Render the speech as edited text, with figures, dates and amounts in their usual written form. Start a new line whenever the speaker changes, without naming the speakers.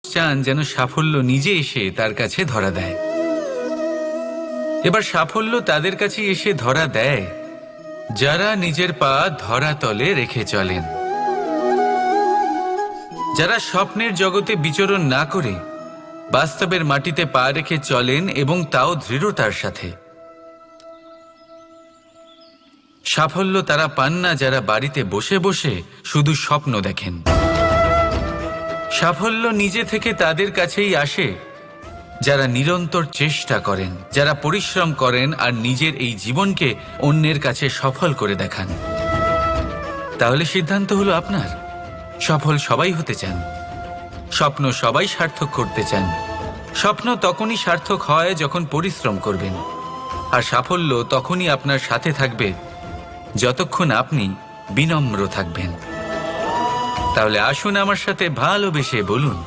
চান যেন সাফল্য নিজে এসে তার কাছে ধরা দেয়। এবার সাফল্য তাদের কাছে এসে ধরা দেয় যারা নিজের পা ধরাতলে রেখে চলেন, যারা স্বপ্নের জগতে বিচরণ না করে বাস্তবের মাটিতে পা রেখে চলেন এবং তাও দৃঢ়তার সাথে। সাফল্য তারা পান না যারা বাড়িতে বসে বসে শুধু স্বপ্ন দেখেন। সাফল্য নিজে থেকে তাদের কাছেই আসে যারা নিরন্তর চেষ্টা করেন, যারা পরিশ্রম করেন আর নিজের এই জীবনকে অন্যের কাছে সফল করে দেখান। তাহলে সিদ্ধান্ত হলো আপনার। সফল সবাই হতে চান, স্বপ্ন সবাই সার্থক করতে চান। স্বপ্ন তখনই সার্থক হয় যখন পরিশ্রম করবেন, আর সাফল্য তখনই আপনার সাথে থাকবে যতক্ষণ আপনি বিনম্র থাকবেন। তাহলে আসুন আমার সাথে ভালোবেসে বলুন,